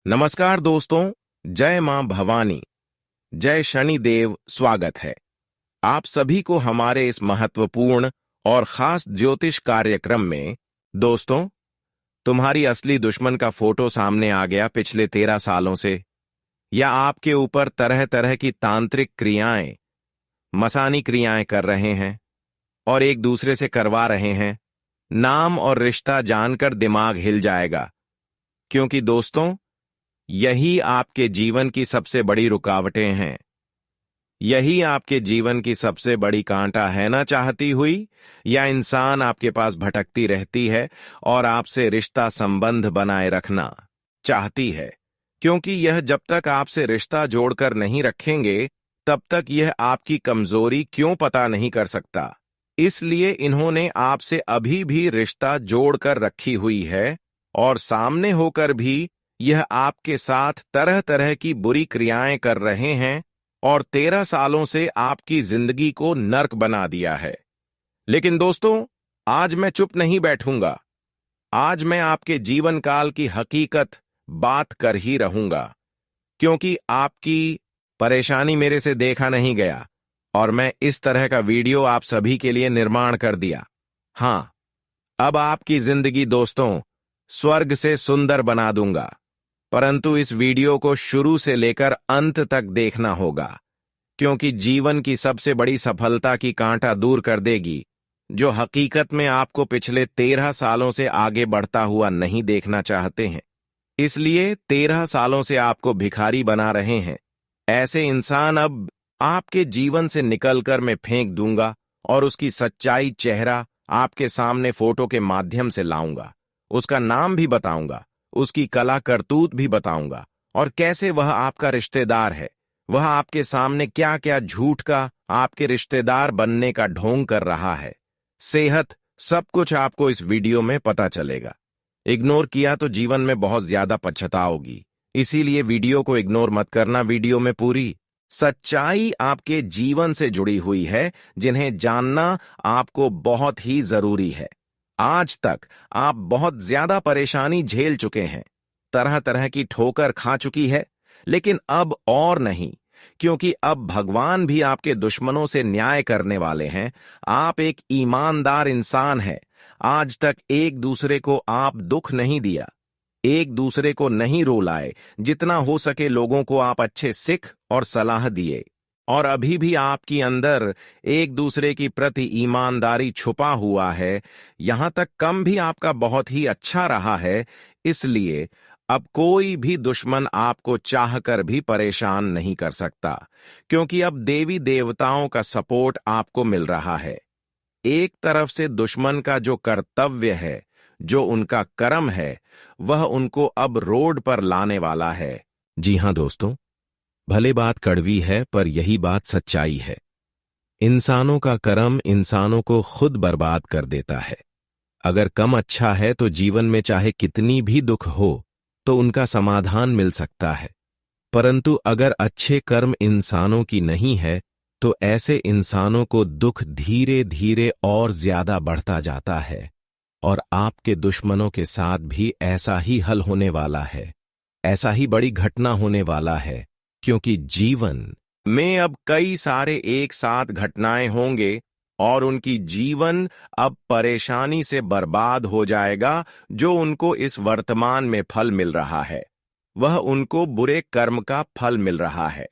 नमस्कार दोस्तों, जय मां भवानी, जय शनिदेव। स्वागत है आप सभी को हमारे इस महत्वपूर्ण और खास ज्योतिष कार्यक्रम में। दोस्तों, तुम्हारी असली दुश्मन का फोटो सामने आ गया पिछले 13 सालों से, या आपके ऊपर तरह तरह की तांत्रिक क्रियाएं, मसानी क्रियाएं कर रहे हैं और एक दूसरे से करवा रहे हैं। नाम और रिश्ता जानकर दिमाग हिल जाएगा, क्योंकि दोस्तों, यही आपके जीवन की सबसे बड़ी रुकावटें हैं। यही आपके जीवन की सबसे बड़ी कांटा है ना चाहती हुई, या इंसान आपके पास भटकती रहती है और आपसे रिश्ता संबंध बनाए रखना चाहती है, क्योंकि यह जब तक आपसे रिश्ता जोड़कर नहीं रखेंगे तब तक यह आपकी कमजोरी क्यों पता नहीं कर सकता। इसलिए इन्होंने आपसे अभी भी रिश्ता जोड़कर रखी हुई है और सामने होकर भी यह आपके साथ तरह तरह की बुरी क्रियाएं कर रहे हैं और 13 सालों से आपकी जिंदगी को नर्क बना दिया है। लेकिन दोस्तों, आज मैं चुप नहीं बैठूंगा। आज मैं आपके जीवन काल की हकीकत बात कर ही रहूंगा, क्योंकि आपकी परेशानी मेरे से देखा नहीं गया और मैं इस तरह का वीडियो आप सभी के लिए निर्माण कर दिया। हां, अब आपकी जिंदगी दोस्तों स्वर्ग से सुंदर बना दूंगा, परंतु इस वीडियो को शुरू से लेकर अंत तक देखना होगा, क्योंकि जीवन की सबसे बड़ी सफलता की कांटा दूर कर देगी, जो हकीकत में आपको पिछले 13 सालों से आगे बढ़ता हुआ नहीं देखना चाहते हैं। इसलिए 13 सालों से आपको भिखारी बना रहे हैं। ऐसे इंसान अब आपके जीवन से निकलकर मैं फेंक दूंगा और उसकी सच्चाई चेहरा आपके सामने फोटो के माध्यम से लाऊंगा। उसका नाम भी बताऊंगा, उसकी कला करतूत भी बताऊंगा, और कैसे वह आपका रिश्तेदार है। वह आपके सामने क्या क्या झूठ का आपके रिश्तेदार बनने का ढोंग कर रहा है। सेहत, सब कुछ आपको इस वीडियो में पता चलेगा। इग्नोर किया तो जीवन में बहुत ज्यादा पछताओगी, इसीलिए वीडियो को इग्नोर मत करना। वीडियो में पूरी सच्चाई आपके जीवन से जुड़ी हुई है, जिन्हें जानना आपको बहुत ही जरूरी है। आज तक आप बहुत ज्यादा परेशानी झेल चुके हैं, तरह तरह की ठोकर खा चुकी है, लेकिन अब और नहीं, क्योंकि अब भगवान भी आपके दुश्मनों से न्याय करने वाले हैं। आप एक ईमानदार इंसान हैं। आज तक एक दूसरे को आप दुख नहीं दिया, एक दूसरे को नहीं रुलाए। जितना हो सके लोगों को आप अच्छे सिख और सलाह दिए, और अभी भी आपकी अंदर एक दूसरे की प्रति ईमानदारी छुपा हुआ है। यहां तक कम भी आपका बहुत ही अच्छा रहा है। इसलिए अब कोई भी दुश्मन आपको चाहकर भी परेशान नहीं कर सकता, क्योंकि अब देवी देवताओं का सपोर्ट आपको मिल रहा है। एक तरफ से दुश्मन का जो कर्तव्य है, जो उनका कर्म है, वह उनको अब रोड पर लाने वाला है। जी हां दोस्तों, भले बात कड़वी है, पर यही बात सच्चाई है। इंसानों का कर्म इंसानों को खुद बर्बाद कर देता है। अगर कम अच्छा है तो जीवन में चाहे कितनी भी दुख हो तो उनका समाधान मिल सकता है, परंतु अगर अच्छे कर्म इंसानों की नहीं है तो ऐसे इंसानों को दुख धीरे धीरे और ज्यादा बढ़ता जाता है। और आपके दुश्मनों के साथ भी ऐसा ही हल होने वाला है, ऐसा ही बड़ी घटना होने वाला है, क्योंकि जीवन में अब कई सारे एक साथ घटनाएं होंगे और उनकी जीवन अब परेशानी से बर्बाद हो जाएगा। जो उनको इस वर्तमान में फल मिल रहा है, वह उनको बुरे कर्म का फल मिल रहा है।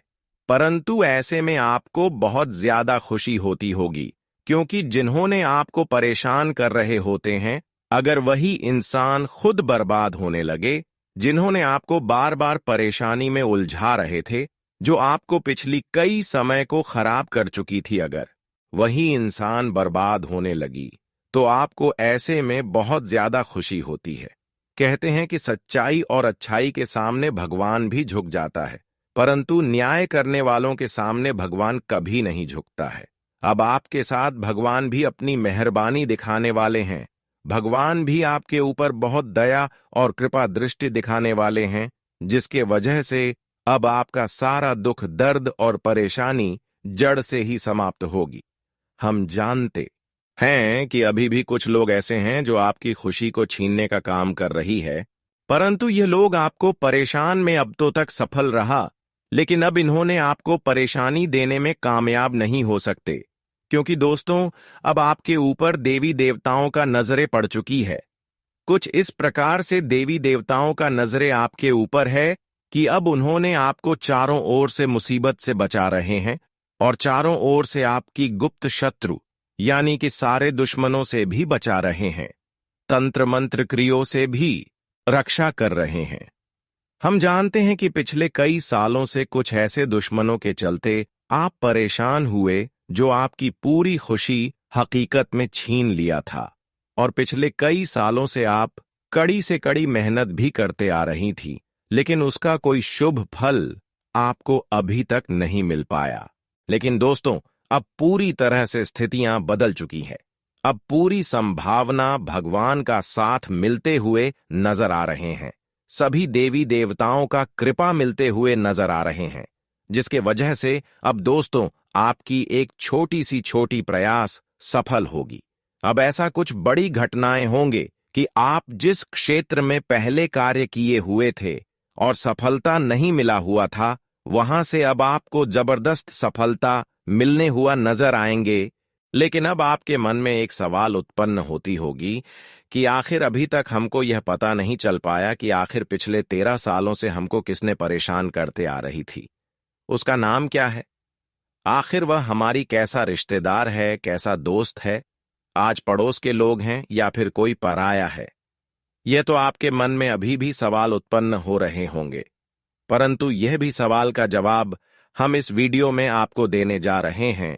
परंतु ऐसे में आपको बहुत ज्यादा खुशी होती होगी, क्योंकि जिन्होंने आपको परेशान कर रहे होते हैं, अगर वही इंसान खुद बर्बाद होने लगे, जिन्होंने आपको बार बार परेशानी में उलझा रहे थे, जो आपको पिछली कई समय को खराब कर चुकी थी, अगर वही इंसान बर्बाद होने लगी, तो आपको ऐसे में बहुत ज्यादा खुशी होती है। कहते हैं कि सच्चाई और अच्छाई के सामने भगवान भी झुक जाता है, परंतु न्याय करने वालों के सामने भगवान कभी नहीं झुकता है। अब आपके साथ भगवान भी अपनी मेहरबानी दिखाने वाले हैं। भगवान भी आपके ऊपर बहुत दया और कृपा दृष्टि दिखाने वाले हैं, जिसके वजह से अब आपका सारा दुख, दर्द और परेशानी जड़ से ही समाप्त होगी। हम जानते हैं कि अभी भी कुछ लोग ऐसे हैं जो आपकी खुशी को छीनने का काम कर रही है, परंतु ये लोग आपको परेशान में अब तो तक सफल रहा, लेकिन अब इन्होंने आपको परेशानी देने में कामयाब नहीं हो सकते, क्योंकि दोस्तों अब आपके ऊपर देवी देवताओं का नजरें पड़ चुकी है। कुछ इस प्रकार से देवी देवताओं का नजरें आपके ऊपर है कि अब उन्होंने आपको चारों ओर से मुसीबत से बचा रहे हैं और चारों ओर से आपकी गुप्त शत्रु यानी कि सारे दुश्मनों से भी बचा रहे हैं, तंत्र मंत्र क्रियों से भी रक्षा कर रहे हैं। हम जानते हैं कि पिछले कई सालों से कुछ ऐसे दुश्मनों के चलते आप परेशान हुए जो आपकी पूरी खुशी हकीकत में छीन लिया था, और पिछले कई सालों से आप कड़ी से कड़ी मेहनत भी करते आ रही थी, लेकिन उसका कोई शुभ फल आपको अभी तक नहीं मिल पाया। लेकिन दोस्तों अब पूरी तरह से स्थितियां बदल चुकी हैं। अब पूरी संभावना भगवान का साथ मिलते हुए नजर आ रहे हैं। सभी देवी देवताओं का कृपा मिलते हुए नजर आ रहे हैं, जिसके वजह से अब दोस्तों आपकी एक छोटी प्रयास सफल होगी। अब ऐसा कुछ बड़ी घटनाएं होंगे कि आप जिस क्षेत्र में पहले कार्य किए हुए थे और सफलता नहीं मिला हुआ था, वहां से अब आपको जबरदस्त सफलता मिलने हुआ नजर आएंगे। लेकिन अब आपके मन में एक सवाल उत्पन्न होती होगी कि आखिर अभी तक हमको यह पता नहीं चल पाया कि आखिर पिछले 13 सालों से हमको किसने परेशान करते आ रही थी। उसका नाम क्या है? आखिर वह हमारी कैसा रिश्तेदार है, कैसा दोस्त है, आज पड़ोस के लोग हैं या फिर कोई पराया है? यह तो आपके मन में अभी भी सवाल उत्पन्न हो रहे होंगे, परंतु यह भी सवाल का जवाब हम इस वीडियो में आपको देने जा रहे हैं,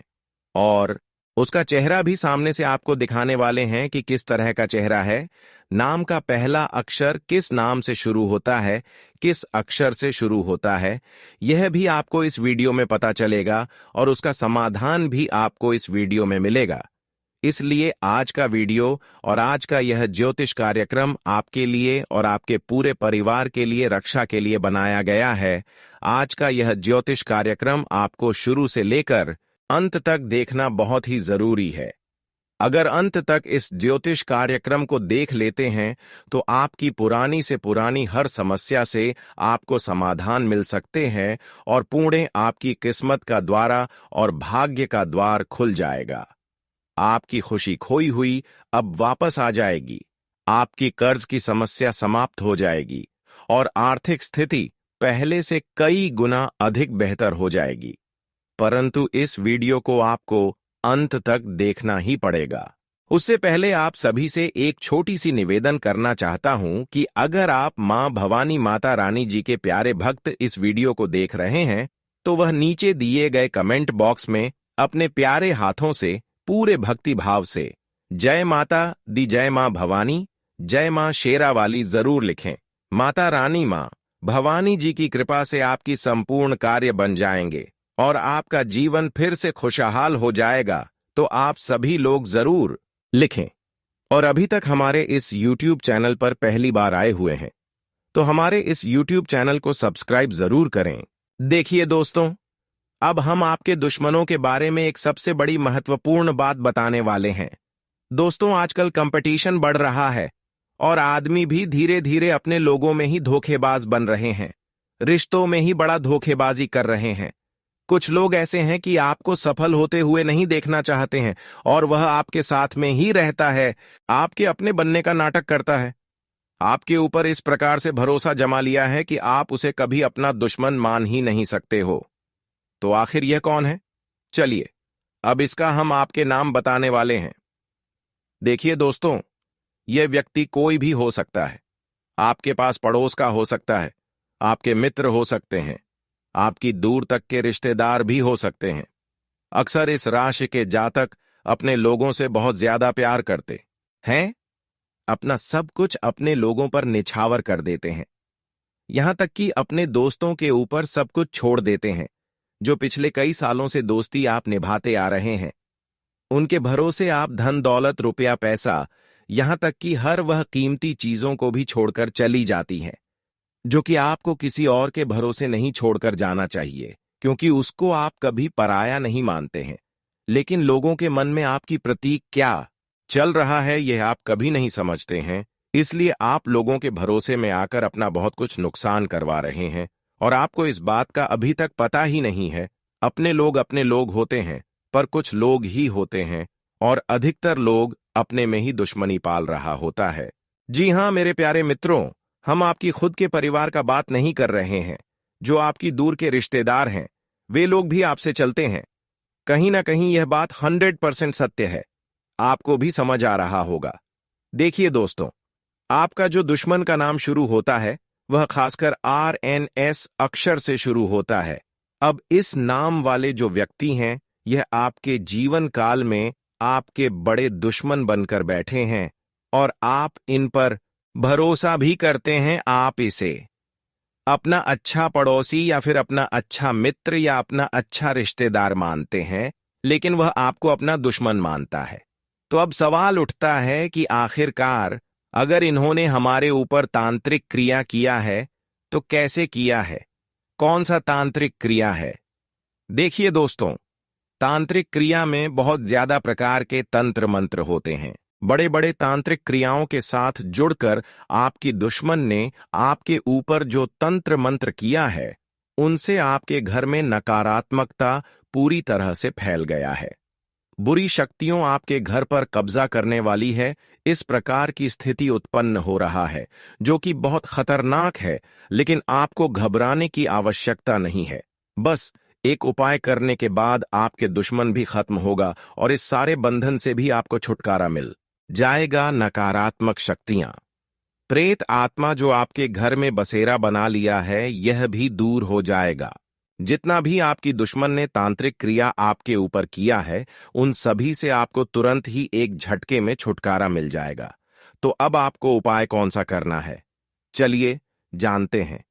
और उसका चेहरा भी सामने से आपको दिखाने वाले हैं कि किस तरह का चेहरा है। नाम का पहला अक्षर किस नाम से शुरू होता है, किस अक्षर से शुरू होता है, यह भी आपको इस वीडियो में पता चलेगा और उसका समाधान भी आपको इस वीडियो में मिलेगा। इसलिए आज का वीडियो और आज का यह ज्योतिष कार्यक्रम आपके लिए और आपके पूरे परिवार के लिए रक्षा के लिए बनाया गया है। आज का यह ज्योतिष कार्यक्रम आपको शुरू से लेकर अंत तक देखना बहुत ही जरूरी है। अगर अंत तक इस ज्योतिष कार्यक्रम को देख लेते हैं तो आपकी पुरानी से पुरानी हर समस्या से आपको समाधान मिल सकते हैं और पुणे आपकी किस्मत का द्वारा और भाग्य का द्वार खुल जाएगा। आपकी खुशी खोई हुई अब वापस आ जाएगी, आपकी कर्ज की समस्या समाप्त हो जाएगी और आर्थिक स्थिति पहले से कई गुना अधिक बेहतर हो जाएगी। परंतु इस वीडियो को आपको अंत तक देखना ही पड़ेगा। उससे पहले आप सभी से एक छोटी सी निवेदन करना चाहता हूं कि अगर आप मां भवानी माता रानी जी के प्यारे भक्त इस वीडियो को देख रहे हैं तो वह नीचे दिए गए कमेंट बॉक्स में अपने प्यारे हाथों से पूरे भक्ति भाव से जय माता दी, जय मां भवानी, जय मां शेरावाली जरूर लिखें। माता रानी मां भवानी जी की कृपा से आपकी संपूर्ण कार्य बन जाएंगे और आपका जीवन फिर से खुशहाल हो जाएगा, तो आप सभी लोग जरूर लिखें। और अभी तक हमारे इस YouTube चैनल पर पहली बार आए हुए हैं तो हमारे इस YouTube चैनल को सब्सक्राइब जरूर करें। देखिए दोस्तों, अब हम आपके दुश्मनों के बारे में एक सबसे बड़ी महत्वपूर्ण बात बताने वाले हैं। दोस्तों, आजकल कंपटीशन बढ़ रहा है और आदमी भी धीरे धीरे अपने लोगों में ही धोखेबाज बन रहे हैं, रिश्तों में ही बड़ा धोखेबाजी कर रहे हैं। कुछ लोग ऐसे हैं कि आपको सफल होते हुए नहीं देखना चाहते हैं और वह आपके साथ में ही रहता है, आपके अपने बनने का नाटक करता है। आपके ऊपर इस प्रकार से भरोसा जमा लिया है कि आप उसे कभी अपना दुश्मन मान ही नहीं सकते हो। तो आखिर यह कौन है? चलिए अब इसका हम आपके नाम बताने वाले हैं। देखिए दोस्तों, यह व्यक्ति कोई भी हो सकता है। आपके पास पड़ोस का हो सकता है, आपके मित्र हो सकते हैं, आपकी दूर तक के रिश्तेदार भी हो सकते हैं। अक्सर इस राशि के जातक अपने लोगों से बहुत ज्यादा प्यार करते हैं, अपना सब कुछ अपने लोगों पर निछावर कर देते हैं, यहां तक कि अपने दोस्तों के ऊपर सब कुछ छोड़ देते हैं जो पिछले कई सालों से दोस्ती आप निभाते आ रहे हैं। उनके भरोसे आप धन दौलत रुपया पैसा यहां तक कि हर वह कीमती चीजों को भी छोड़कर चली जाती हैं जो कि आपको किसी और के भरोसे नहीं छोड़कर जाना चाहिए, क्योंकि उसको आप कभी पराया नहीं मानते हैं। लेकिन लोगों के मन में आपकी प्रति क्या चल रहा है यह आप कभी नहीं समझते हैं, इसलिए आप लोगों के भरोसे में आकर अपना बहुत कुछ नुकसान करवा रहे हैं और आपको इस बात का अभी तक पता ही नहीं है। अपने लोग होते हैं, पर कुछ लोग ही होते हैं और अधिकतर लोग अपने में ही दुश्मनी पाल रहा होता है। जी हाँ मेरे प्यारे मित्रों, हम आपकी खुद के परिवार का बात नहीं कर रहे हैं। जो आपकी दूर के रिश्तेदार हैं, वे लोग भी आपसे चलते हैं। कहीं ना कहीं यह बात 100% सत्य है। आपको भी समझ आ रहा होगा। देखिए दोस्तों, आपका जो दुश्मन का नाम शुरू होता है वह खासकर RNS अक्षर से शुरू होता है। अब इस नाम वाले जो व्यक्ति हैं, यह आपके जीवन काल में आपके बड़े दुश्मन बनकर बैठे हैं और आप इन पर भरोसा भी करते हैं। आप इसे अपना अच्छा पड़ोसी या फिर अपना अच्छा मित्र या अपना अच्छा रिश्तेदार मानते हैं, लेकिन वह आपको अपना दुश्मन मानता है। तो अब सवाल उठता है कि आखिरकार अगर इन्होंने हमारे ऊपर तांत्रिक क्रिया किया है तो कैसे किया है, कौन सा तांत्रिक क्रिया है? देखिए दोस्तों, तांत्रिक क्रिया में बहुत ज्यादा प्रकार के तंत्र मंत्र होते हैं। बड़े बड़े तांत्रिक क्रियाओं के साथ जुड़कर आपकी दुश्मन ने आपके ऊपर जो तंत्र मंत्र किया है, उनसे आपके घर में नकारात्मकता पूरी तरह से फैल गया है। बुरी शक्तियों आपके घर पर कब्जा करने वाली है। इस प्रकार की स्थिति उत्पन्न हो रहा है, जो कि बहुत खतरनाक है। लेकिन आपको घबराने की आवश्यकता नहीं है। बस एक उपाय करने के बाद आपके दुश्मन भी खत्म होगा और इस सारे बंधन से भी आपको छुटकारा मिल जाएगा। नकारात्मक शक्तियां, प्रेत आत्मा जो आपके घर में बसेरा बना लिया है, यह भी दूर हो जाएगा। जितना भी आपकी दुश्मन ने तांत्रिक क्रिया आपके ऊपर किया है, उन सभी से आपको तुरंत ही एक झटके में छुटकारा मिल जाएगा। तो अब आपको उपाय कौन सा करना है, चलिए जानते हैं।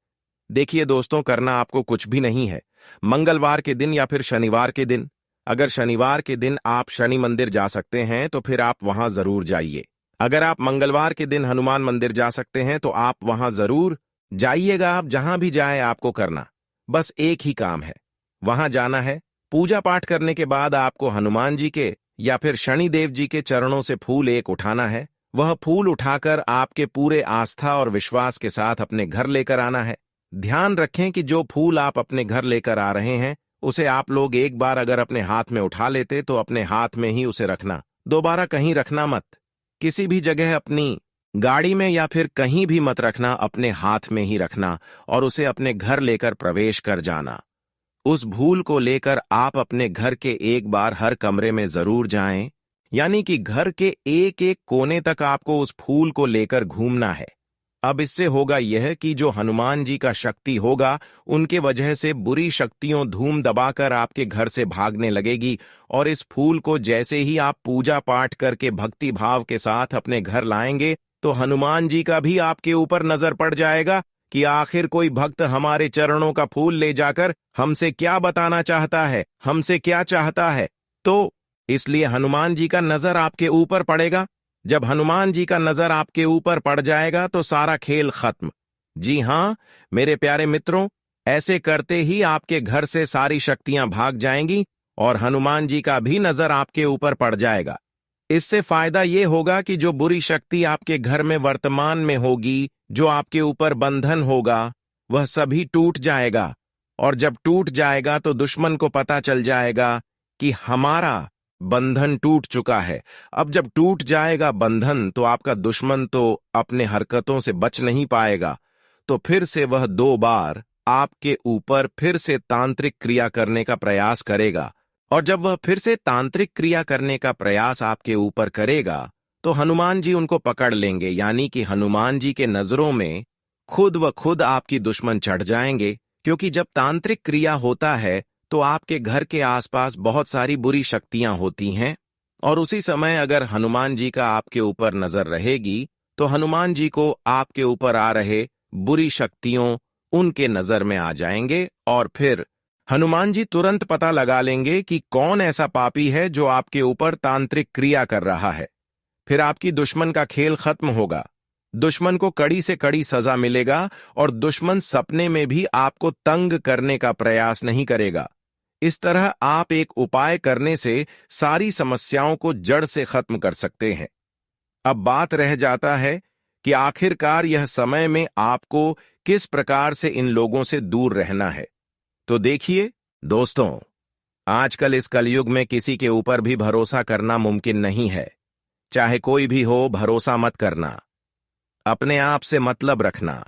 देखिए दोस्तों, करना आपको कुछ भी नहीं है। मंगलवार के दिन या फिर शनिवार के दिन, अगर शनिवार के दिन आप शनि मंदिर जा सकते हैं तो फिर आप वहां जरूर जाइए। अगर आप मंगलवार के दिन हनुमान मंदिर जा सकते हैं तो आप वहां जरूर जाइएगा। आप जहां भी जाए आपको करना बस एक ही काम है, वहां जाना है। पूजा पाठ करने के बाद आपको हनुमान जी के या फिर शनिदेव जी के चरणों से फूल एक उठाना है। वह फूल उठाकर आपके पूरे आस्था और विश्वास के साथ अपने घर लेकर आना है। ध्यान रखें कि जो फूल आप अपने घर लेकर आ रहे हैं, उसे आप लोग एक बार अगर अपने हाथ में उठा लेते तो अपने हाथ में ही उसे रखना, दोबारा कहीं रखना मत। किसी भी जगह, अपनी गाड़ी में या फिर कहीं भी मत रखना, अपने हाथ में ही रखना और उसे अपने घर लेकर प्रवेश कर जाना। उस फूल को लेकर आप अपने घर के एक बार हर कमरे में जरूर जाएं, यानी कि घर के एक एक कोने तक आपको उस फूल को लेकर घूमना है। अब इससे होगा यह कि जो हनुमान जी का शक्ति होगा, उनके वजह से बुरी शक्तियों धूम दबाकर आपके घर से भागने लगेगी। और इस फूल को जैसे ही आप पूजा पाठ करके भक्ति भाव के साथ अपने घर लाएंगे, तो हनुमान जी का भी आपके ऊपर नजर पड़ जाएगा कि आखिर कोई भक्त हमारे चरणों का फूल ले जाकर हमसे क्या बताना चाहता है, हमसे क्या चाहता है। तो इसलिए हनुमान जी का नजर आपके ऊपर पड़ेगा। जब हनुमान जी का नजर आपके ऊपर पड़ जाएगा तो सारा खेल खत्म। जी हां मेरे प्यारे मित्रों, ऐसे करते ही आपके घर से सारी शक्तियां भाग जाएंगी और हनुमान जी का भी नजर आपके ऊपर पड़ जाएगा। इससे फायदा यह होगा कि जो बुरी शक्ति आपके घर में वर्तमान में होगी, जो आपके ऊपर बंधन होगा, वह सभी टूट जाएगा। और जब टूट जाएगा तो दुश्मन को पता चल जाएगा कि हमारा बंधन टूट चुका है। अब जब टूट जाएगा बंधन, तो आपका दुश्मन तो अपने हरकतों से बच नहीं पाएगा। तो फिर से वह 2 बार आपके ऊपर फिर से तांत्रिक क्रिया करने का प्रयास करेगा। और जब वह फिर से तांत्रिक क्रिया करने का प्रयास आपके ऊपर करेगा, तो हनुमान जी उनको पकड़ लेंगे, यानी कि हनुमान जी के नजरों में खुद व खुद आपकी दुश्मन चढ़ जाएंगे। क्योंकि जब तांत्रिक क्रिया होता है तो आपके घर के आसपास बहुत सारी बुरी शक्तियां होती हैं, और उसी समय अगर हनुमान जी का आपके ऊपर नजर रहेगी, तो हनुमान जी को आपके ऊपर आ रहे बुरी शक्तियों उनके नजर में आ जाएंगे। और फिर हनुमान जी तुरंत पता लगा लेंगे कि कौन ऐसा पापी है जो आपके ऊपर तांत्रिक क्रिया कर रहा है। फिर आपकी दुश्मन का खेल खत्म होगा। दुश्मन को कड़ी से कड़ी सजा मिलेगा और दुश्मन सपने में भी आपको तंग करने का प्रयास नहीं करेगा। इस तरह आप एक उपाय करने से सारी समस्याओं को जड़ से खत्म कर सकते हैं। अब बात रह जाता है कि आखिरकार यह समय में आपको किस प्रकार से इन लोगों से दूर रहना है। तो देखिए दोस्तों, आजकल इस कलयुग में किसी के ऊपर भी भरोसा करना मुमकिन नहीं है। चाहे कोई भी हो, भरोसा मत करना। अपने आप से मतलब रखना,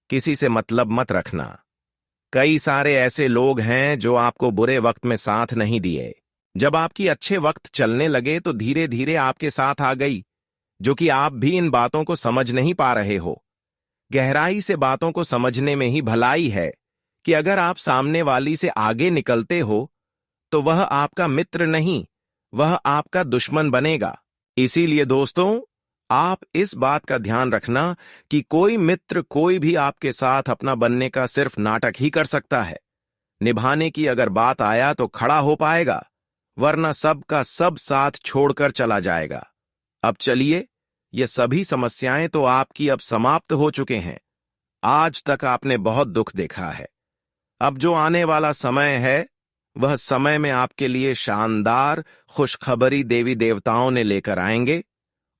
किसी से मतलब मत रखना। कई सारे ऐसे लोग हैं जो आपको बुरे वक्त में साथ नहीं दिए। जब आपकी अच्छे वक्त चलने लगे तो धीरे धीरे आपके साथ आ गई, जो कि आप भी इन बातों को समझ नहीं पा रहे हो। गहराई से बातों को समझने में ही भलाई है कि अगर आप सामने वाली से आगे निकलते हो तो वह आपका मित्र नहीं, वह आपका दुश्मन बनेगा। इसीलिए दोस्तों, आप इस बात का ध्यान रखना कि कोई मित्र कोई भी आपके साथ अपना बनने का सिर्फ नाटक ही कर सकता है। निभाने की अगर बात आया तो खड़ा हो पाएगा, वरना सब का सब साथ छोड़कर चला जाएगा। अब चलिए, ये सभी समस्याएं तो आपकी अब समाप्त हो चुके हैं। आज तक आपने बहुत दुख देखा है। अब जो आने वाला समय है, वह समय में आपके लिए शानदार खुशखबरी देवी देवताओं ने लेकर आएंगे।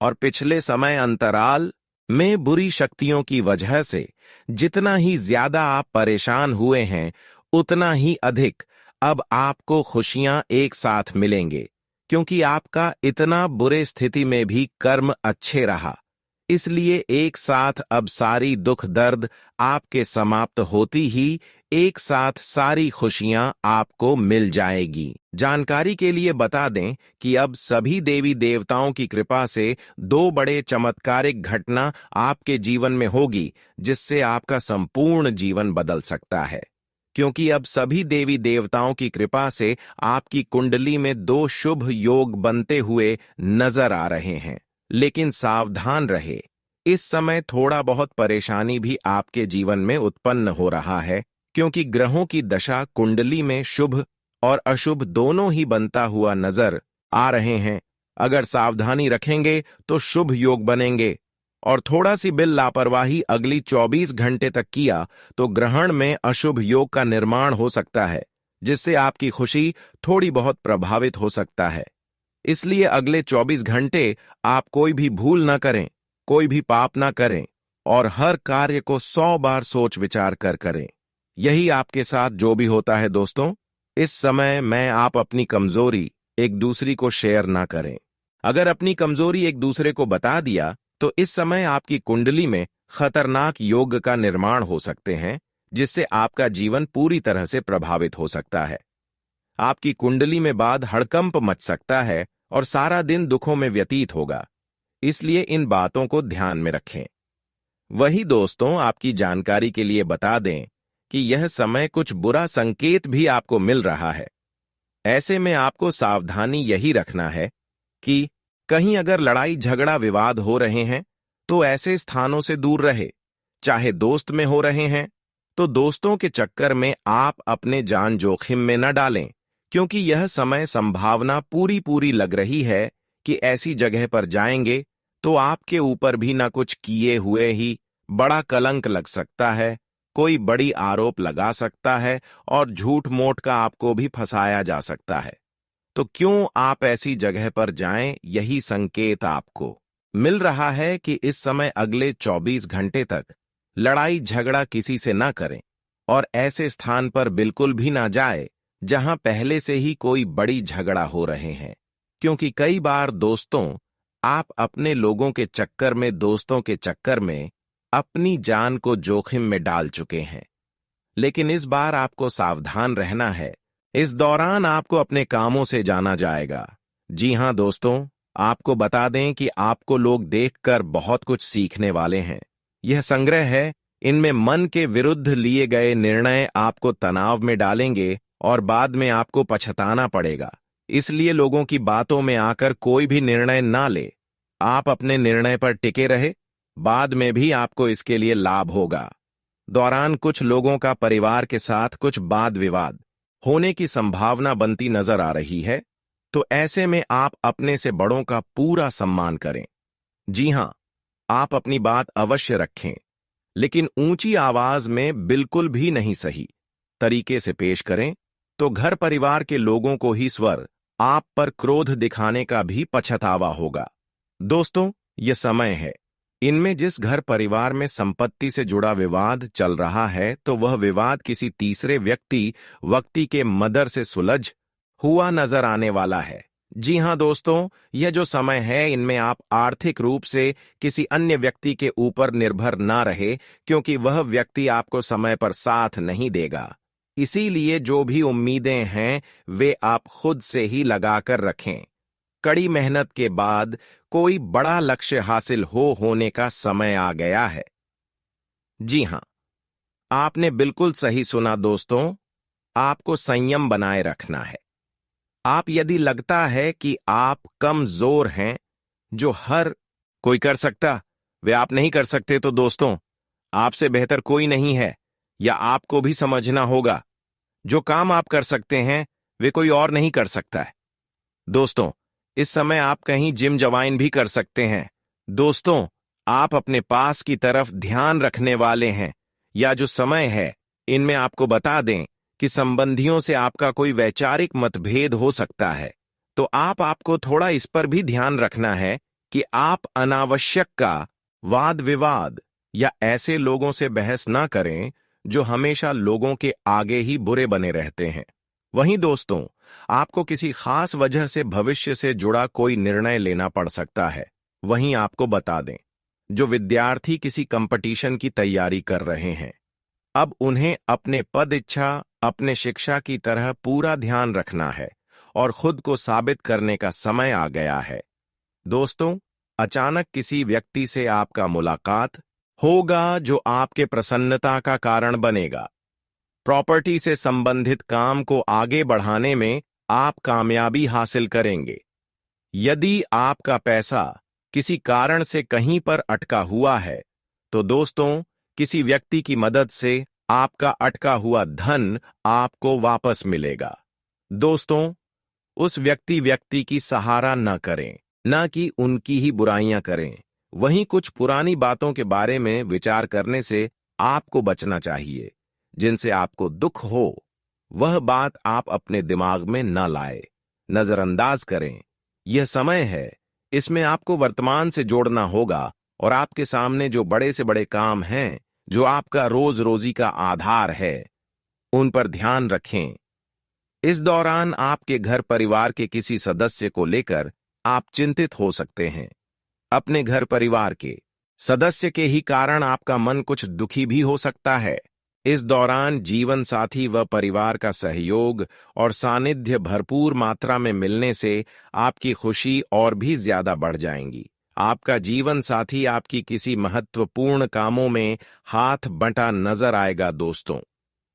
और पिछले समय अंतराल में बुरी शक्तियों की वजह से जितना ही ज्यादा आप परेशान हुए हैं, उतना ही अधिक अब आपको खुशियां एक साथ मिलेंगे, क्योंकि आपका इतना बुरे स्थिति में भी कर्म अच्छे रहा। इसलिए एक साथ अब सारी दुख दर्द आपके समाप्त होती ही एक साथ सारी खुशियां आपको मिल जाएगी। जानकारी के लिए बता दें कि अब सभी देवी देवताओं की कृपा से 2 बड़े चमत्कारिक घटना आपके जीवन में होगी, जिससे आपका संपूर्ण जीवन बदल सकता है। क्योंकि अब सभी देवी देवताओं की कृपा से आपकी कुंडली में 2 शुभ योग बनते हुए नजर आ रहे हैं। लेकिन सावधान रहे, इस समय थोड़ा बहुत परेशानी भी आपके जीवन में उत्पन्न हो रहा है, क्योंकि ग्रहों की दशा कुंडली में शुभ और अशुभ दोनों ही बनता हुआ नजर आ रहे हैं। अगर सावधानी रखेंगे तो शुभ योग बनेंगे, और थोड़ा सी भी लापरवाही अगली 24 घंटे तक किया तो ग्रहण में अशुभ योग का निर्माण हो सकता है, जिससे आपकी खुशी थोड़ी बहुत प्रभावित हो सकता है। इसलिए अगले 24 घंटे आप कोई भी भूल न करें, कोई भी पाप न करें, और हर कार्य को 100 बार सोच विचार कर करें। यही आपके साथ जो भी होता है दोस्तों, इस समय मैं आप अपनी कमजोरी एक दूसरे को शेयर ना करें। अगर अपनी कमजोरी एक दूसरे को बता दिया तो इस समय आपकी कुंडली में खतरनाक योग का निर्माण हो सकते हैं, जिससे आपका जीवन पूरी तरह से प्रभावित हो सकता है। आपकी कुंडली में बाद हड़कंप मच सकता है और सारा दिन दुखों में व्यतीत होगा। इसलिए इन बातों को ध्यान में रखें। वही दोस्तों, आपकी जानकारी के लिए बता दें कि यह समय कुछ बुरा संकेत भी आपको मिल रहा है। ऐसे में आपको सावधानी यही रखना है कि कहीं अगर लड़ाई झगड़ा विवाद हो रहे हैं तो ऐसे स्थानों से दूर रहे। चाहे दोस्त में हो रहे हैं तो दोस्तों के चक्कर में आप अपने जान जोखिम में न डालें, क्योंकि यह समय संभावना पूरी पूरी लग रही है कि ऐसी जगह पर जाएंगे तो आपके ऊपर भी न कुछ किए हुए ही बड़ा कलंक लग सकता है, कोई बड़ी आरोप लगा सकता है और झूठ मूठ का आपको भी फंसाया जा सकता है। तो क्यों आप ऐसी जगह पर जाएं? यही संकेत आपको मिल रहा है कि इस समय अगले 24 घंटे तक लड़ाई झगड़ा किसी से ना करें और ऐसे स्थान पर बिल्कुल भी ना जाए जहां पहले से ही कोई बड़ी झगड़ा हो रहे हैं, क्योंकि कई बार दोस्तों, आप अपने लोगों के चक्कर में, दोस्तों के चक्कर में अपनी जान को जोखिम में डाल चुके हैं। लेकिन इस बार आपको सावधान रहना है। इस दौरान आपको अपने कामों से जाना जाएगा। जी हां दोस्तों, आपको बता दें कि आपको लोग देखकर बहुत कुछ सीखने वाले हैं। यह संग्रह है, इनमें मन के विरुद्ध लिए गए निर्णय आपको तनाव में डालेंगे और बाद में आपको पछताना पड़ेगा। इसलिए लोगों की बातों में आकर कोई भी निर्णय ना ले। आप अपने निर्णय पर टिके रहे, बाद में भी आपको इसके लिए लाभ होगा। दौरान कुछ लोगों का परिवार के साथ कुछ वाद विवाद होने की संभावना बनती नजर आ रही है, तो ऐसे में आप अपने से बड़ों का पूरा सम्मान करें। जी हां, आप अपनी बात अवश्य रखें, लेकिन ऊंची आवाज में बिल्कुल भी नहीं। सही तरीके से पेश करें तो घर परिवार के लोगों को ही स्वर आप पर क्रोध दिखाने का भी पछतावा होगा। दोस्तों, यह समय है इनमें जिस घर परिवार में संपत्ति से जुड़ा विवाद चल रहा है तो वह विवाद किसी तीसरे व्यक्ति के मदर से सुलझ हुआ नजर आने वाला है। जी हां दोस्तों, यह जो समय है इनमें आप आर्थिक रूप से किसी अन्य व्यक्ति के ऊपर निर्भर ना रहे, क्योंकि वह व्यक्ति आपको समय पर साथ नहीं देगा। इसीलिए जो भी उम्मीदें हैं वे आप खुद से ही लगाकर रखें। कड़ी मेहनत के बाद कोई बड़ा लक्ष्य हासिल होने का समय आ गया है। जी हां, आपने बिल्कुल सही सुना दोस्तों, आपको संयम बनाए रखना है। आप यदि लगता है कि आप कमजोर हैं, जो हर कोई कर सकता, वे आप नहीं कर सकते, तो दोस्तों आपसे बेहतर कोई नहीं है, या आपको भी समझना होगा जो काम आप कर सकते हैं वे कोई और नहीं कर सकता है। दोस्तों, इस समय आप कहीं जिम ज्वाइन भी कर सकते हैं। दोस्तों, आप अपने पास की तरफ ध्यान रखने वाले हैं, या जो समय है इनमें आपको बता दें कि संबंधियों से आपका कोई वैचारिक मतभेद हो सकता है, तो आपको थोड़ा इस पर भी ध्यान रखना है कि आप अनावश्यक का वाद विवाद या ऐसे लोगों से बहस ना करें जो हमेशा लोगों के आगे ही बुरे बने रहते हैं। वहीं दोस्तों, आपको किसी खास वजह से भविष्य से जुड़ा कोई निर्णय लेना पड़ सकता है। वहीं आपको बता दें, जो विद्यार्थी किसी कंपटीशन की तैयारी कर रहे हैं, अब उन्हें अपने पद इच्छा, अपने शिक्षा की तरह पूरा ध्यान रखना है और खुद को साबित करने का समय आ गया है। दोस्तों, अचानक किसी व्यक्ति से आपका मुलाकात होगा जो आपके प्रसन्नता का कारण बनेगा। प्रॉपर्टी से संबंधित काम को आगे बढ़ाने में आप कामयाबी हासिल करेंगे। यदि आपका पैसा किसी कारण से कहीं पर अटका हुआ है, तो दोस्तों किसी व्यक्ति की मदद से आपका अटका हुआ धन आपको वापस मिलेगा। दोस्तों, उस व्यक्ति की सहारा न करें, न कि उनकी ही बुराइयां करें। वहीं कुछ पुरानी बातों के बारे में विचार करने से आपको बचना चाहिए। जिनसे आपको दुख हो, वह बात आप अपने दिमाग में न लाए, नजरअंदाज करें। यह समय है, इसमें आपको वर्तमान से जोड़ना होगा और आपके सामने जो बड़े से बड़े काम हैं, जो आपका रोज रोजी का आधार है, उन पर ध्यान रखें। इस दौरान आपके घर परिवार के किसी सदस्य को लेकर आप चिंतित हो सकते हैं। अपने घर परिवार के सदस्य के ही कारण आपका मन कुछ दुखी भी हो सकता है। इस दौरान जीवन साथी व परिवार का सहयोग और सानिध्य भरपूर मात्रा में मिलने से आपकी खुशी और भी ज्यादा बढ़ जाएंगी। आपका जीवन साथी आपकी किसी महत्वपूर्ण कामों में हाथ बंटा नजर आएगा। दोस्तों,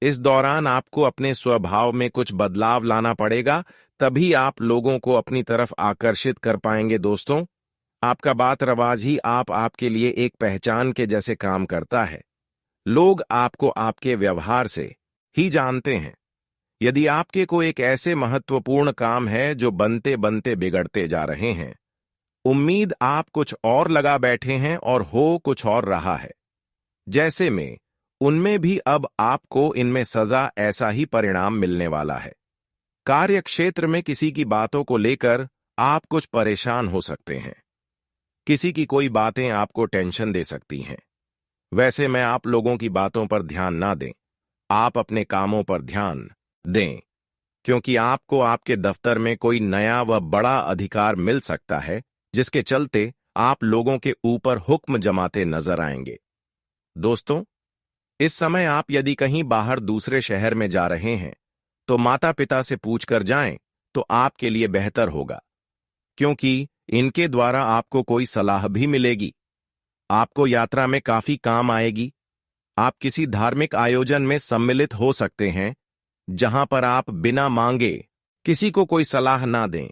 इस दौरान आपको अपने स्वभाव में कुछ बदलाव लाना पड़ेगा, तभी आप लोगों को अपनी तरफ आकर्षित कर पाएंगे। दोस्तों, आपका बात रवाज ही आपके लिए एक पहचान के जैसे काम करता है। लोग आपको आपके व्यवहार से ही जानते हैं। यदि आपके को एक ऐसे महत्वपूर्ण काम है जो बनते बनते बिगड़ते जा रहे हैं, उम्मीद आप कुछ और लगा बैठे हैं और हो कुछ और रहा है, जैसे में उनमें भी अब आपको इनमें सजा ऐसा ही परिणाम मिलने वाला है। कार्य क्षेत्र में किसी की बातों को लेकर आप कुछ परेशान हो सकते हैं। किसी की कोई बातें आपको टेंशन दे सकती हैं। वैसे में आप लोगों की बातों पर ध्यान ना दें, आप अपने कामों पर ध्यान दें, क्योंकि आपको आपके दफ्तर में कोई नया व बड़ा अधिकार मिल सकता है, जिसके चलते आप लोगों के ऊपर हुक्म जमाते नजर आएंगे। दोस्तों, इस समय आप यदि कहीं बाहर दूसरे शहर में जा रहे हैं, तो माता पिता से पूछकर जाएं तो आपके लिए बेहतर होगा, क्योंकि इनके द्वारा आपको कोई सलाह भी मिलेगी। आपको यात्रा में काफी काम आएगी। आप किसी धार्मिक आयोजन में सम्मिलित हो सकते हैं, जहां पर आप बिना मांगे किसी को कोई सलाह ना दें।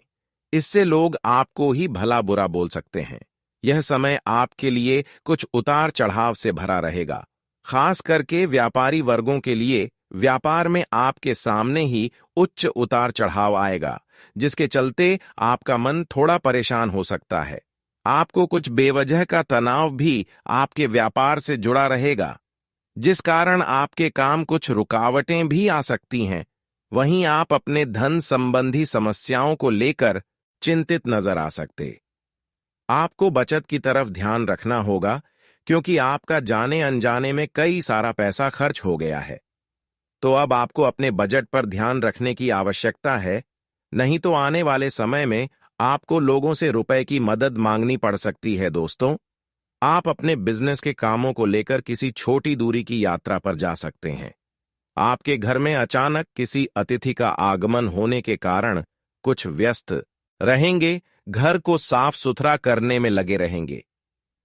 इससे लोग आपको ही भला बुरा बोल सकते हैं। यह समय आपके लिए कुछ उतार चढ़ाव से भरा रहेगा। खास करके व्यापारी वर्गों के लिए व्यापार में आपके सामने ही उच्च उतार चढ़ाव आएगा, जिसके चलते आपका मन थोड़ा परेशान हो सकता है। आपको कुछ बेवजह का तनाव भी आपके व्यापार से जुड़ा रहेगा, जिस कारण आपके काम कुछ रुकावटें भी आ सकती हैं। वहीं आप अपने धन संबंधी समस्याओं को लेकर चिंतित नजर आ सकते। आपको बचत की तरफ ध्यान रखना होगा, क्योंकि आपका जाने अनजाने में कई सारा पैसा खर्च हो गया है। तो अब आपको अपने बजट पर ध्यान रखने की आवश्यकता है, नहीं तो आने वाले समय में आपको लोगों से रुपए की मदद मांगनी पड़ सकती है। दोस्तों, आप अपने बिजनेस के कामों को लेकर किसी छोटी दूरी की यात्रा पर जा सकते हैं। आपके घर में अचानक किसी अतिथि का आगमन होने के कारण कुछ व्यस्त रहेंगे, घर को साफ सुथरा करने में लगे रहेंगे।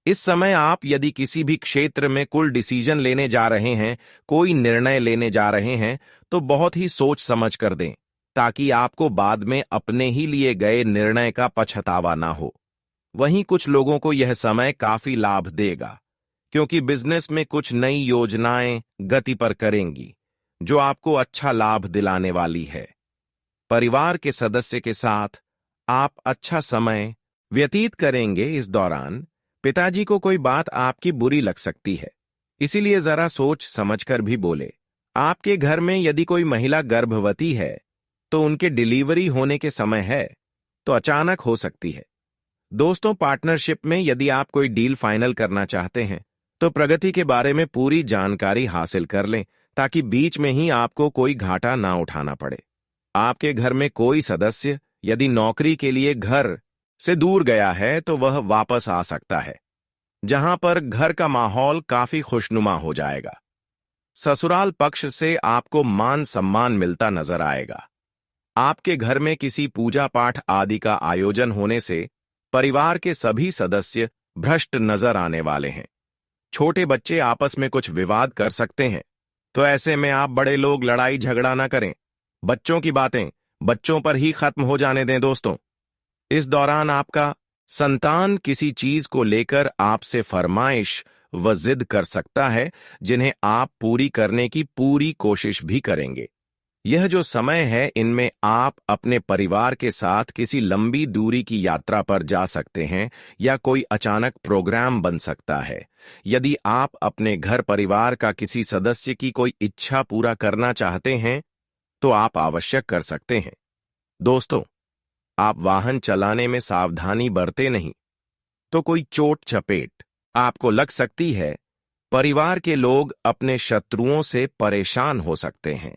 इस समय आप यदि किसी भी क्षेत्र में कुल डिसीजन लेने जा रहे हैं, कोई निर्णय लेने जा रहे हैं, तो बहुत ही सोच समझ कर दें, ताकि आपको बाद में अपने ही लिए गए निर्णय का पछतावा ना हो। वहीं कुछ लोगों को यह समय काफी लाभ देगा, क्योंकि बिजनेस में कुछ नई योजनाएं गति पर करेंगी, जो आपको अच्छा लाभ दिलाने वाली है। परिवार के सदस्य के साथ आप अच्छा समय व्यतीत करेंगे। इस दौरान पिताजी को कोई बात आपकी बुरी लग सकती है, इसीलिए जरा सोच समझकर भी बोले। आपके घर में यदि कोई महिला गर्भवती है, तो उनके डिलीवरी होने के समय है, तो अचानक हो सकती है। दोस्तों, पार्टनरशिप में यदि आप कोई डील फाइनल करना चाहते हैं, तो प्रगति के बारे में पूरी जानकारी हासिल कर लें, ताकि बीच में ही आपको कोई घाटा ना उठाना पड़े। आपके घर में कोई सदस्य यदि नौकरी के लिए घर से दूर गया है, तो वह वापस आ सकता है, जहां पर घर का माहौल काफी खुशनुमा हो जाएगा। ससुराल पक्ष से आपको मान सम्मान मिलता नजर आएगा। आपके घर में किसी पूजा पाठ आदि का आयोजन होने से परिवार के सभी सदस्य भ्रष्ट नजर आने वाले हैं। छोटे बच्चे आपस में कुछ विवाद कर सकते हैं, तो ऐसे में आप बड़े लोग लड़ाई झगड़ा ना करें। बच्चों की बातें बच्चों पर ही खत्म हो जाने दें। दोस्तों, इस दौरान आपका संतान किसी चीज को लेकर आपसे फरमाइश व जिद कर सकता है, जिन्हें आप पूरी करने की पूरी कोशिश भी करेंगे। यह जो समय है, इनमें आप अपने परिवार के साथ किसी लंबी दूरी की यात्रा पर जा सकते हैं, या कोई अचानक प्रोग्राम बन सकता है। यदि आप अपने घर परिवार का किसी सदस्य की कोई इच्छा पूरा करना चाहते हैं, तो आप आवश्यक कर सकते हैं। दोस्तों, आप वाहन चलाने में सावधानी बरते नहीं, तो कोई चोट चपेट आपको लग सकती है। परिवार के लोग अपने शत्रुओं से परेशान हो सकते हैं,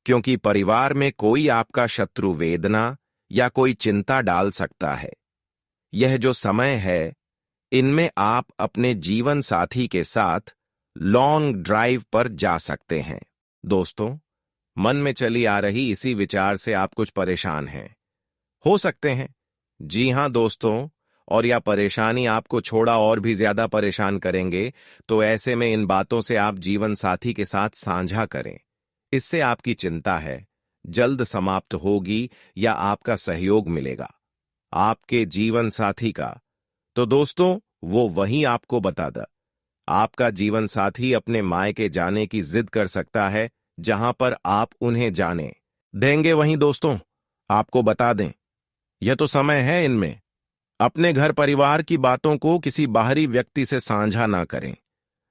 क्योंकि परिवार में कोई आपका शत्रु वेदना या कोई चिंता डाल सकता है। यह जो समय है, इनमें आप अपने जीवन साथी के साथ लॉन्ग ड्राइव पर जा सकते हैं। दोस्तों, मन में चली आ रही इसी विचार से आप कुछ परेशान हैं, हो सकते हैं। जी हां दोस्तों, और यह परेशानी आपको छोड़ा और भी ज्यादा परेशान करेंगे, तो ऐसे में इन बातों से आप जीवन साथी के साथ साझा करें। इससे आपकी चिंता है जल्द समाप्त होगी, या आपका सहयोग मिलेगा आपके जीवन साथी का। तो दोस्तों, वो वही आपको बता दा। आपका जीवन साथी अपने मायके जाने की जिद कर सकता है, जहां पर आप उन्हें जाने देंगे। वहीं दोस्तों, आपको बता दें, यह तो समय है, इनमें अपने घर परिवार की बातों को किसी बाहरी व्यक्ति से साझा ना करें,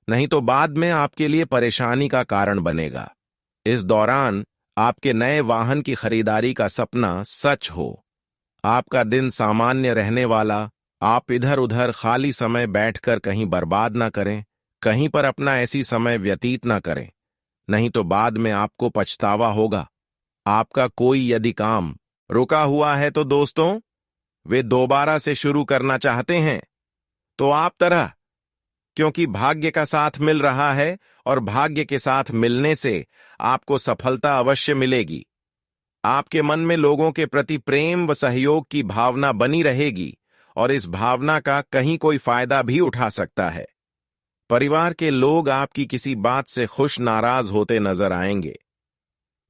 नहीं तो बाद में आपके लिए परेशानी का कारण बनेगा। इस दौरान आपके नए वाहन की खरीदारी का सपना सच हो। आपका दिन सामान्य रहने वाला। आप इधर उधर खाली समय बैठकर कहीं बर्बाद ना करें, कहीं पर अपना ऐसी समय व्यतीत ना करें, नहीं तो बाद में आपको पछतावा होगा। आपका कोई यदि काम रुका हुआ है, तो दोस्तों, वे दोबारा से शुरू करना चाहते हैं, तो आप तरह, क्योंकि भाग्य का साथ मिल रहा है, और भाग्य के साथ मिलने से आपको सफलता अवश्य मिलेगी। आपके मन में लोगों के प्रति प्रेम व सहयोग की भावना बनी रहेगी, और इस भावना का कहीं कोई फायदा भी उठा सकता है। परिवार के लोग आपकी किसी बात से खुश नाराज होते नजर आएंगे।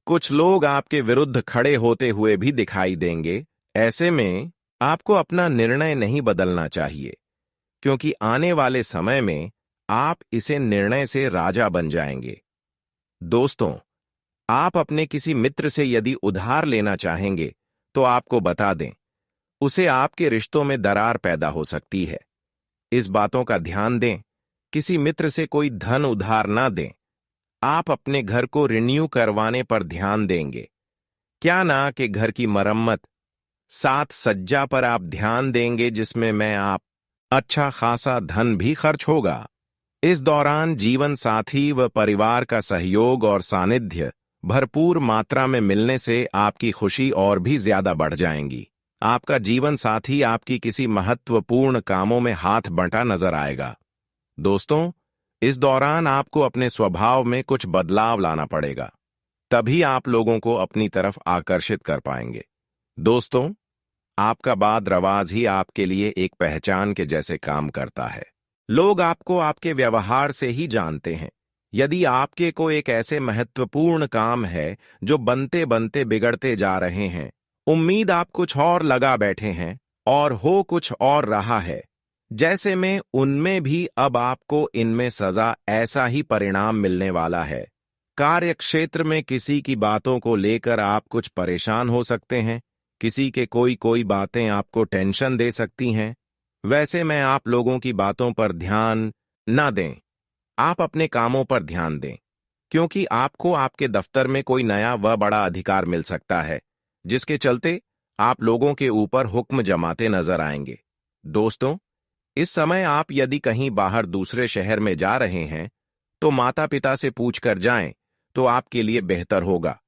कुछ लोग आपके विरुद्ध खड़े होते हुए भी दिखाई देंगे। ऐसे में आपको अपना निर्णय नहीं बदलना चाहिए, क्योंकि आने वाले समय में आप इसे निर्णय से राजा बन जाएंगे। दोस्तों, आप अपने किसी मित्र से यदि उधार लेना चाहेंगे, तो आपको बता दें, उसे आपके रिश्तों में दरार पैदा हो सकती है। इस बातों का ध्यान दें, किसी मित्र से कोई धन उधार ना दें। आप अपने घर को रिन्यू करवाने पर ध्यान देंगे, क्या ना कि घर की मरम्मत। साथ सज्जा पर आप ध्यान देंगे जिसमें मैं आप अच्छा खासा धन भी खर्च होगा। इस दौरान जीवन साथी व परिवार का सहयोग और सानिध्य भरपूर मात्रा में मिलने से आपकी खुशी और भी ज्यादा बढ़ जाएंगी। आपका जीवन साथी आपकी किसी महत्वपूर्ण कामों में हाथ बंटा नजर आएगा। दोस्तों, इस दौरान आपको अपने स्वभाव में कुछ बदलाव लाना पड़ेगा, तभी आप लोगों को अपनी तरफ आकर्षित कर पाएंगे। दोस्तों, आपका बात रवाज ही आपके लिए एक पहचान के जैसे काम करता है। लोग आपको आपके व्यवहार से ही जानते हैं। यदि आपके को एक ऐसे महत्वपूर्ण काम है जो बनते बनते बिगड़ते जा रहे हैं, उम्मीद आप कुछ और लगा बैठे हैं और हो कुछ और रहा है, जैसे में उनमें भी अब आपको इनमें सजा ऐसा ही परिणाम मिलने वाला है। कार्य क्षेत्र में किसी की बातों को लेकर आप कुछ परेशान हो सकते हैं। किसी के कोई बातें आपको टेंशन दे सकती हैं। वैसे में आप लोगों की बातों पर ध्यान न दें, आप अपने कामों पर ध्यान दें, क्योंकि आपको आपके दफ्तर में कोई नया व बड़ा अधिकार मिल सकता है, जिसके चलते आप लोगों के ऊपर हुक्म जमाते नजर आएंगे। दोस्तों, इस समय आप यदि कहीं बाहर दूसरे शहर में जा रहे हैं, तो माता पिता से पूछकर जाएं तो आपके लिए बेहतर होगा।